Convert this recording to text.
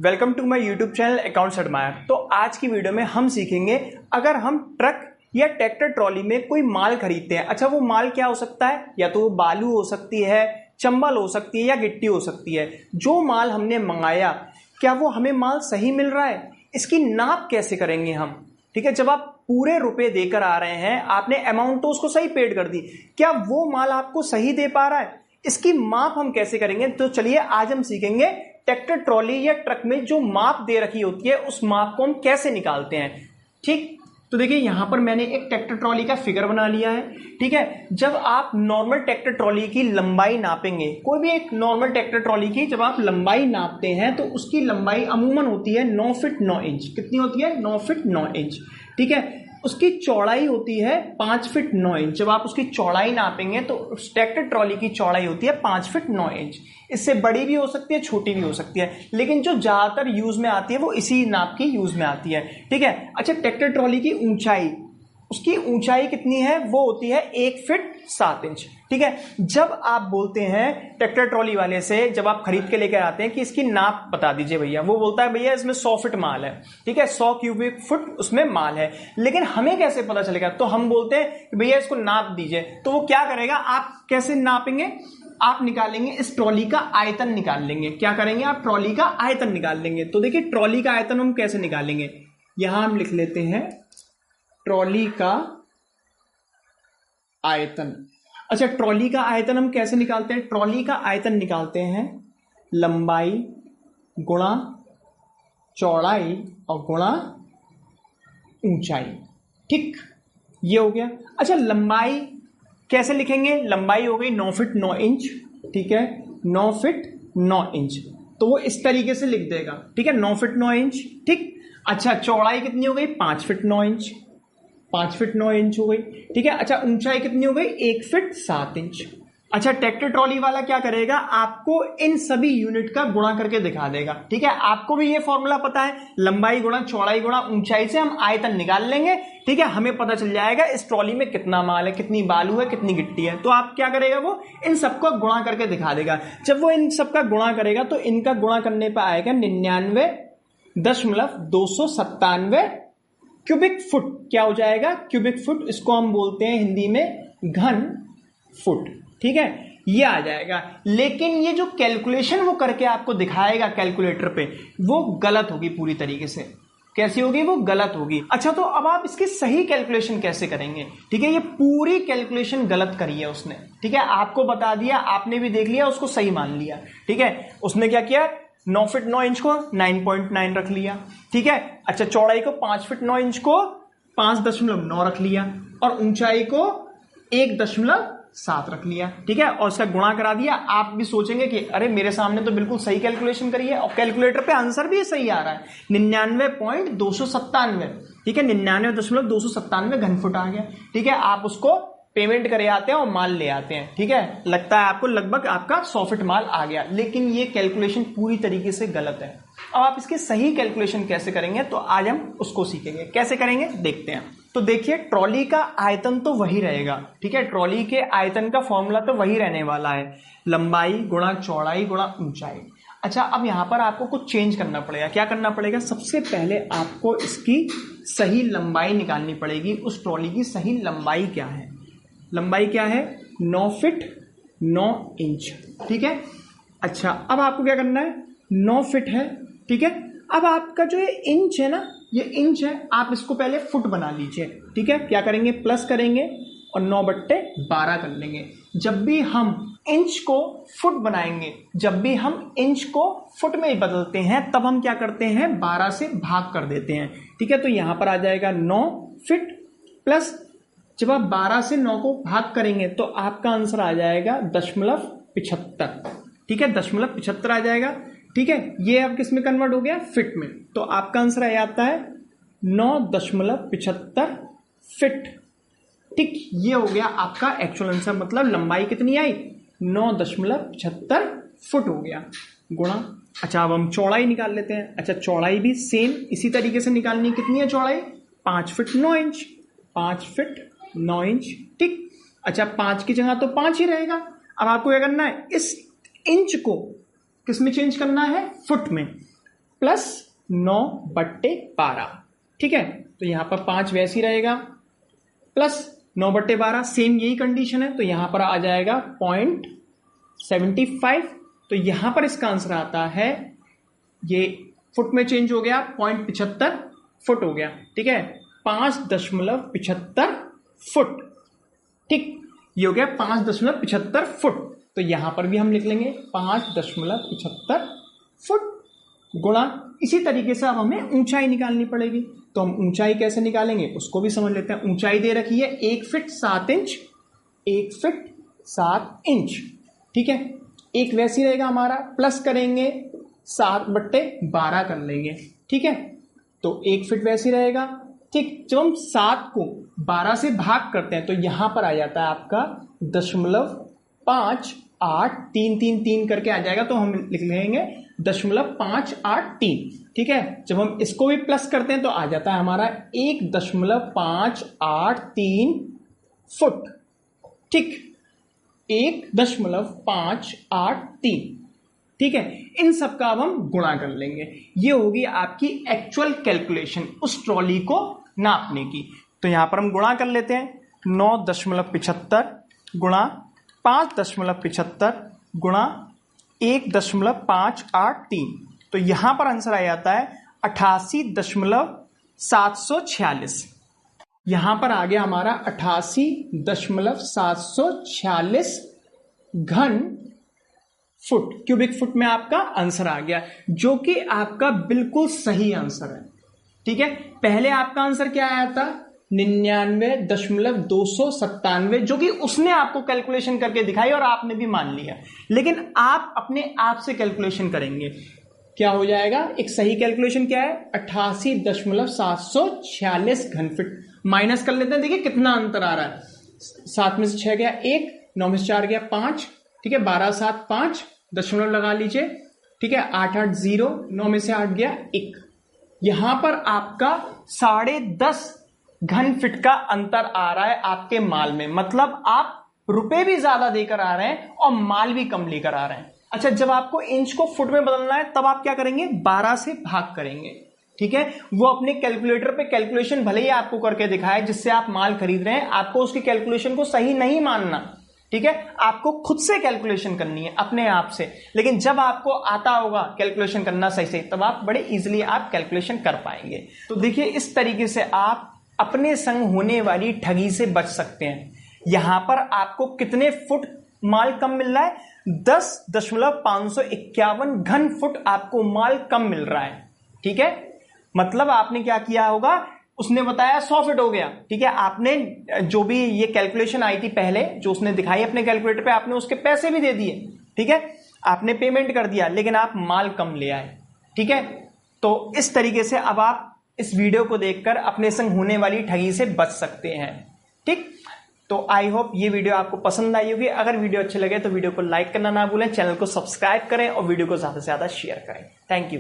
Welcome to my YouTube channel accounts admire. तो आज की वीडियो में हम सीखेंगे अगर हम ट्रक या ट्रैक्टर ट्रॉली में कोई माल खरीदते हैं। अच्छा, वो माल क्या हो सकता है? या तो वो बालू हो सकती है, चंबल हो सकती है या गिट्टी हो सकती है। जो माल हमने मंगाया क्या वो हमें माल सही मिल रहा है? इसकी नाप कैसे करेंगे हम? ठीक है, जब आप पूरे रुपए देकर आ रहे हैं, आपने अमाउंट तो उसको सही पेड कर दी, क्या वो माल आपको सही दे पा रहा है? इसकी माप हम कैसे करेंगे? तो चलिए आज हम सीखेंगे ट्रैक्टर ट्रॉली या ट्रक में जो माप दे रखी होती है उस माप को हम कैसे निकालते हैं। ठीक, तो देखिए यहां पर मैंने एक ट्रैक्टर ट्रॉली का फिगर बना लिया है। ठीक है, जब आप नॉर्मल ट्रैक्टर ट्रॉली की लंबाई नापेंगे, कोई भी एक नॉर्मल ट्रैक्टर ट्रॉली की जब आप लंबाई नापते हैं तो उसकी लंबाई अमूमन होती है 9 फीट 9 इंच। कितनी होती है? 9 फीट 9 इंच। ठीक है, उसकी चौड़ाई होती है 5 फीट 9 इंच। जब आप उसकी चौड़ाई नापेंगे तो ट्रैक्टर ट्रॉली की चौड़ाई होती है 5 फीट 9 इंच। इससे बड़ी भी हो सकती है, छोटी भी हो सकती है, लेकिन जो ज्यादातर यूज में आती है वो इसी नाप की यूज में आती है। ठीक है, अच्छा, ट्रैक्टर ट्रॉली की ऊंचाई, उसकी ऊंचाई कितनी है? वो होती है 1 फीट 7 इंच। ठीक है, जब आप बोलते हैं ट्रैक्टर ट्रॉली वाले से, जब आप खरीद के लेकर आते हैं कि इसकी नाप बता दीजिए भैया, वो बोलता है भैया इसमें 100 फीट माल है। ठीक है, 100 क्यूबिक फुट उसमें माल है, लेकिन हमें कैसे पता चलेगा? तो हम बोलते हैं भैया इसको नाप दीजिए। तो वो क्या करेगा? आप कैसे नापेंगे? आप निकालेंगे इस ट्रॉली का आयतन निकाल लेंगे। क्या करेंगे? आप ट्रॉली का आयतन निकाल लेंगे। तो देखिए ट्रॉली का आयतन हम कैसे निकालेंगे, यहां हम लिख लेते हैं ट्रॉली का आयतन। अच्छा, ट्रॉली का आयतन हम कैसे निकालते हैं? ट्रॉली का आयतन निकालते हैं लंबाई गुणा चौड़ाई और गुणा ऊंचाई। ठीक, ये हो गया। अच्छा, लंबाई कैसे लिखेंगे? लंबाई हो गई 9 फीट 9 इंच। ठीक है, 9 फीट 9 इंच, तो वो इस तरीके से लिख देगा। ठीक है, 9 फीट 9 इंच। ठीक, अच्छा, चौड़ाई कितनी हो गई? 5 फीट 9 इंच। 5 फीट 9 इंच हो गई। ठीक है, अच्छा, ऊंचाई कितनी हो गई? 1 फीट 7 इंच। अच्छा, ट्रैक्टर ट्रॉली वाला क्या करेगा? आपको इन सभी यूनिट का गुणा करके दिखा देगा। ठीक है, आपको भी ये फॉर्मूला पता है, लंबाई गुणा चौड़ाई गुणा ऊंचाई से हम आयतन निकाल लेंगे। ठीक है, हमें पता चल जाएगा इस ट्रॉली में कितना माल है, कितनी बालू है, कितनी गिट्टी है। तो आप क्या करेगा? वो इन सबको गुणा करके दिखा देगा। जब वो इन सबका गुणा करेगा तो इनका गुणा करने पर आएगा 99.297 क्यूबिक फुट। क्या हो जाएगा? Cubic foot. इसको हम बोलते हैं हिंदी में घन फुट। ठीक है, ये आ जाएगा। लेकिन ये जो कैलकुलेशन वो करके आपको दिखाएगा कैलकुलेटर पे, वो गलत होगी पूरी तरीके से। कैसी होगी? वो गलत होगी। अच्छा, तो अब आप इसकी सही कैलकुलेशन कैसे करेंगे? ठीक है, ये पूरी कैलकुलेशन गलत करी है उसने। ठीक है, आपको बता दिया, आपने भी देख लिया, उसको सही मान लिया। ठीक है, उसने क्या किया? 9 फीट 9 इंच को 9.9 रख लिया। ठीक है, अच्छा, चौड़ाई को 5 फीट 9 इंच को 5.9 रख लिया और ऊंचाई को 1.7 रख लिया। ठीक है, और उसका गुणा करा दिया। आप भी सोचेंगे कि अरे मेरे सामने तो बिल्कुल सही कैलकुलेशन करी है, और कैलकुलेटर पे आंसर भी सही आ रहा है 99.297। ठीक है, 99.297 घन फुट आ गया। ठीक है, आप उसको पेमेंट करे आते हैं और माल ले आते हैं। ठीक है, लगता है आपको लगभग आपका 100 फीट माल आ गया, लेकिन ये कैलकुलेशन पूरी तरीके से गलत है। अब आप इसकी सही कैलकुलेशन कैसे करेंगे, तो आज हम उसको सीखेंगे। कैसे करेंगे देखते हैं। तो देखिए, ट्रॉली का आयतन तो वही रहेगा। ठीक है, ट्रॉली के आयतन का फॉर्मूला तो वही रहने वाला है, लंबाई गुणा चौड़ाई गुणा ऊंचाई। अच्छा, अब यहां पर आपको कुछ चेंज करना पड़ेगा। क्या करना पड़ेगा? सबसे पहले आपको इसकी सही लंबाई निकालनी पड़ेगी। उस ट्रॉली की सही लंबाई क्या है? लंबाई क्या है? 9 फीट 9 इंच। ठीक है, अच्छा, अब आपको क्या करना है? 9 फीट है। ठीक है, अब आपका जो ये इंच है ना, ये इंच है, आप इसको पहले फुट बना लीजिए। ठीक है, क्या करेंगे? प्लस करेंगे और 9/12 कर लेंगे। जब भी हम इंच को फुट बनाएंगे, जब भी हम इंच को फुट में बदलते हैं, तब हम क्या करते हैं? 12 से भाग कर देते हैं। ठीक है, तो यहां पर आ जाएगा 9 फीट प्लस, जब आप 12 से 9 को भाग करेंगे तो आपका आंसर आ जाएगा 0.75। ठीक है, 0.75 आ जाएगा। ठीक है, ये अब किस में कन्वर्ट हो गया? फिट में। तो आपका आंसर आता है 9.75 फिट। ठीक, ये हो गया आपका एक्चुअल आंसर। मतलब लंबाई कितनी आई? 9.75 फुट हो गया गुणा। अच्छा, अब हम चौड़ाई निकाल लेते हैं। अच्छा, चौड़ाई भी सेम इसी तरीके से निकालनी। कितनी है चौड़ाई? 5 फीट 9 इंच। 5 feet 9 inch. ठीक, अच्छा, 5 की जगह तो 5 ही रहेगा। अब आपको क्या करना है? इस इंच को किस में चेंज करना है? फुट में। प्लस 9/12, ठीक है। तो यहां पर 5 वैसे ही रहेगा, प्लस 9/12, सेम यही कंडीशन है, तो यहां पर आ जाएगा 0.75। तो यहां पर इसका आंसर आता है, ये फुट में चेंज हो गया, 0.75 फुट हो गया, ठीक है, 5.75 फुट, ठीक, ये हो गया 5.75 फुट। तो यहां पर भी हम लिख लेंगे 5.75 फुट गुणा, इसी तरीके से अब हमें ऊंचाई निकालनी पड़ेगी। तो हम ऊंचाई कैसे निकालेंगे उसको भी समझ लेते हैं। ऊंचाई दे रखी है 1 फीट 7 इंच, 1 फीट 7 इंच, ठीक है। एक वैसी रहेगा हमारा, प्लस करेंगे 7/12 कर लेंगे, ठीक है। तो 1 फीट वैसी रहेगा, ठीक। जब हम 7 को 12 से भाग करते हैं तो यहां पर आ जाता है आपका 0.58333 करके आ जाएगा, तो हम लिख लेंगे 0.583, ठीक है। जब हम इसको भी प्लस करते हैं तो आ जाता है हमारा 1.583 फुट, ठीक, 1.583, ठीक है। इन सब का अब हम गुणा कर लेंगे। ये होगी आपकी एक्चुअल कैलकुलेशन उस ट्रॉली को नापने की। तो यहां पर हम गुणा कर लेते हैं, 9.75 गुणा 5.75 गुणा 1.583। तो यहां पर आंसर आ जाता है 88.746। यहां पर आ गया हमारा 88.746 घन फुट, क्यूबिक फुट में आपका आंसर आ गया, जो कि आपका बिल्कुल सही आंसर है, ठीक है। पहले आपका आंसर क्या आया था, 99.297, जो कि उसने आपको कैलकुलेशन करके दिखाई और आपने भी मान लिया। लेकिन आप अपने आप से कैलकुलेशन करेंगे, क्या हो जाएगा, एक सही कैलकुलेशन क्या है, 88.746 घन फीट। माइनस कर लेते हैं, देखिए कितना अंतर आ रहा है, 7 में से 6 गया 1, 9 में से 4 गया 5, ठीक है, 12 7 5, दशमलव लगा लीजिए, ठीक है, 8 8 0, 9 में से 8 गया 1। यहां पर आपका 10.5 घन फीट का अंतर आ रहा है आपके माल में, मतलब आप रुपए भी ज्यादा देकर आ रहे हैं और माल भी कम लेकर आ रहे हैं। अच्छा, जब आपको इंच को फुट में बदलना है तब आप क्या करेंगे, 12 से भाग करेंगे, ठीक है। वो अपने कैलकुलेटर पे कैलकुलेशन भले ही आपको करके दिखाए जिससे आप माल खरीद रहे हैं, आपको उसकी कैलकुलेशन को सही नहीं मानना, ठीक है। आपको खुद से कैलकुलेशन करनी है अपने आप से। लेकिन जब आपको आता होगा कैलकुलेशन करना सही से, तब आप बड़े इजीली आप कैलकुलेशन कर पाएंगे। तो देखिए, इस तरीके से आप अपने संग होने वाली ठगी से बच सकते हैं। यहां पर आपको कितने फुट माल कम मिल रहा है, 10.551 घन फुट आपको माल कम मिल रहा है, ठीक है। मतलब आपने क्या किया होगा, उसने बताया 100 फीट हो गया, ठीक है, आपने जो भी ये कैलकुलेशन आई थी पहले जो उसने दिखाई अपने कैलकुलेटर पे, आपने उसके पैसे भी दे दिए, ठीक है, आपने पेमेंट कर दिया, लेकिन आप माल कम ले आए, ठीक है। तो इस तरीके से अब आप इस वीडियो को देखकर अपने संग होने वाली ठगी से बच सकते हैं, ठीक। तो आई होप ये वीडियो आपको पसंद आई होगी। अगर वीडियो अच्छे लगे तो वीडियो को लाइक करना ना भूलें, चैनल को सब्सक्राइब करें और वीडियो को ज्यादा से ज्यादा शेयर करें। Thank you.